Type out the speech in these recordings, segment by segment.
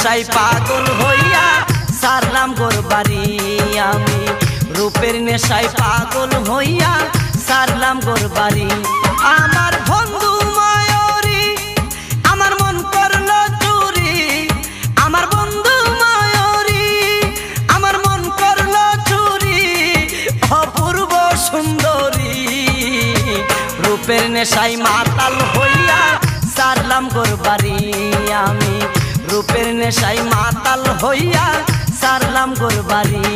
নেশায় পাগল হইয়া সারলাম গোর বাড়ি আমি রূপের নেশায় পাগল হইয়া সারলাম গোর বাড়ি আমার বন্ধু মায়রি আমার মন করলো চুরি আমার বন্ধু মায়রি আমার মন করলো চুরি অপূর্ব সুন্দরী রূপের নেশায় মাতাল হইয়া সারলাম গোর বাড়ি আমি রূপের নেশায় মাতাল হইয়া সারলাম গোর বাড়ি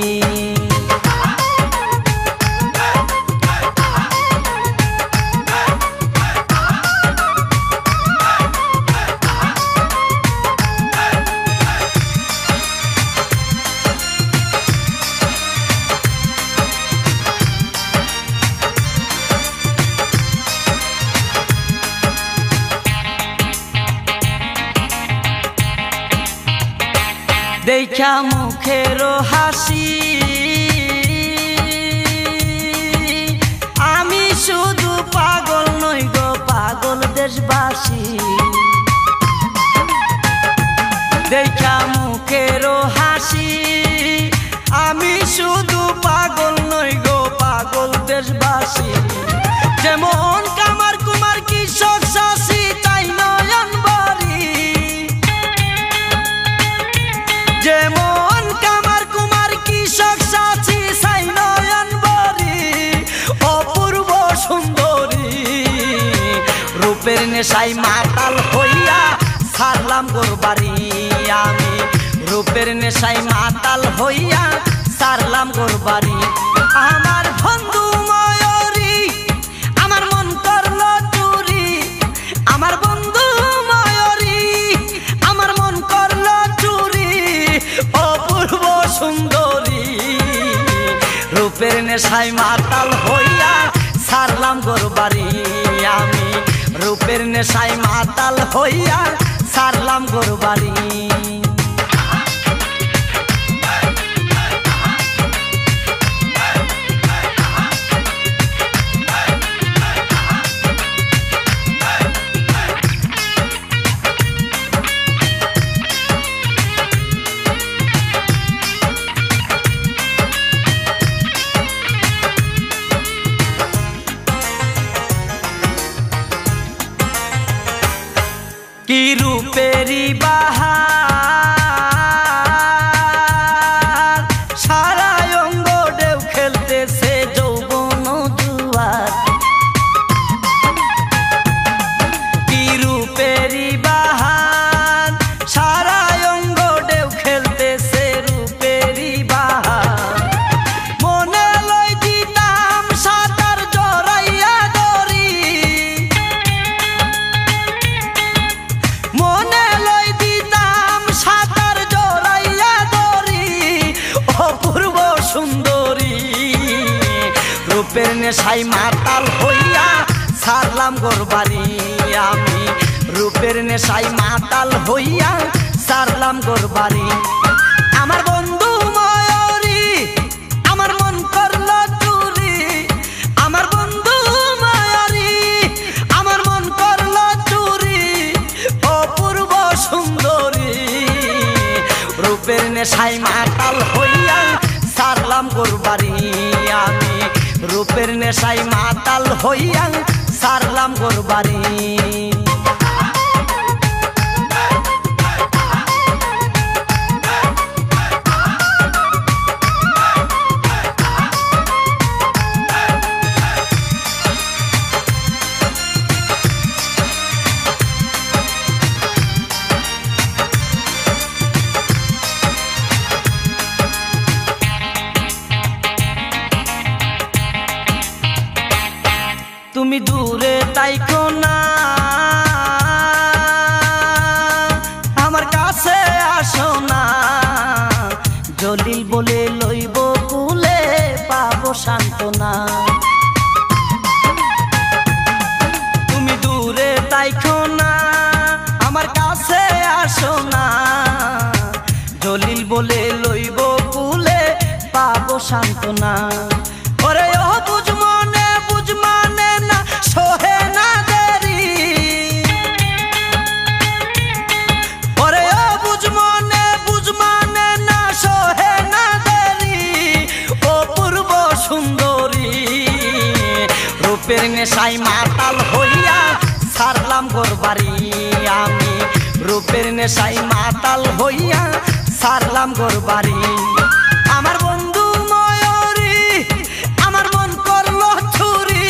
দেখা মুখের হাসি আমি শুধু পাগল নই গো পাগল দেশবাসী দেখা মুখের হাসি আমি শুধু পাগল নই গো পাগল দেশবাসী যেমন কামার কুমার কৃষক শাসী তাই নয়ন বাড়ি যেমন কামার কুমার কৃষক সাথী সাই নয়ন বাড়ি অপূর্ব সুন্দরী রূপের নেশায় মাতাল হইয়া সারলাম গোর বাড়ি আমি রূপের নেশায় মাতাল হইয়া সারলাম গোর বাড়ি আমার বন্ধু মায়রি আমার মন করলো চুরি আমার বন্ধু মায়রি আমার মন করলো চুরি অপূর্ব সুন্দরী রূপের নেশায় মাতাল হইয়া সারলাম গোর বাড়ি আমি রূপের নেশায় মাতাল হইয়া সারলাম গোর বাড়ি কি রূপেরি বাহার সারা অঙ্গ ঢেউ খেলতেছে যৌবন জুয়ার কি রূপেরি বাহার সারা অঙ্গ ঢেউ খেলতেছে রূপেরি বাহার মনে লই দিতাম সাঁতার জড়াইয়া দড়ি মনে লই দিতাম সাঁতার জড়াইয়া দড়ি অপূর্ব সুন্দরী রূপের নেশায় মাতাল হইয়া সারলাম গোর বাড়ি আমি রূপের নেশায় মাতাল হইয়া সারলাম গোর বাড়ি আমার বন্ধু মায়রি আমার মন করলো চুরি আমার বন্ধু মায়রি আমার মন করলো চুরি অপূর্ব সুন্দরী রূপের নেশায় মাতাল হইয়া সারলাম গোর বাড়ি আমি রূপের নেশায় মাতাল হইয়া সারলাম গোর বাড়ি তুমি দূরে তাইকো না আমার কাছে আসো না জলিল বলে লইব কুলে পাবো সান্ত্বনা তুমি দূরে তাইকো না আমার কাছে আসো না জলিল বলে লইব কুলে পাবো সান্ত্বনা ওরে ও বুঝ মানে না সোহে না দেরি ওরে ও বুঝ মনে রূপের নেশায় মাতাল হইয়া সারলাম গোর বাড়ি আমি রূপের নেশায় মাতাল হইয়া সারলাম গোর বাড়ি আমার বন্ধু ময়ূরী আমার মন করলো চুরি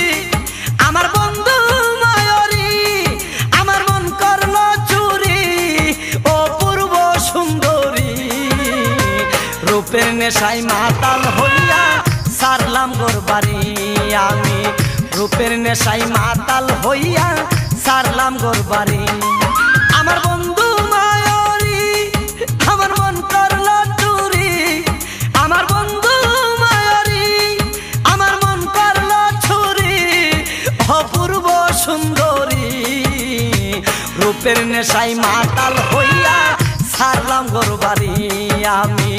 আমার বন্ধু ময়ূরী আমার মন করলো চুরি অপূর্ব সুন্দরী রূপের নেশায় মাতাল হইয়া সারলাম গোর বাড়ি আমি রূপের নেশায় মাতাল হইয়া সারলাম গোর বাড়ি আমার বন্ধু ময়ূরী আমার মন করলো চুরি আমার বন্ধু ময়ূরী আমার মন করলো চুরি অপূর্ব সুন্দরী রূপের নেশায় মাতাল হইয়া সারলাম গোর বাড়ি আমি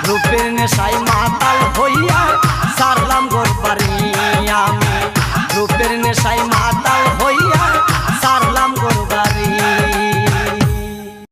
রূপের নেশায় মাতাল হইয়া সারলাম গোর বাড়ি আমি রূপের নেশায় মাতাল হইয়া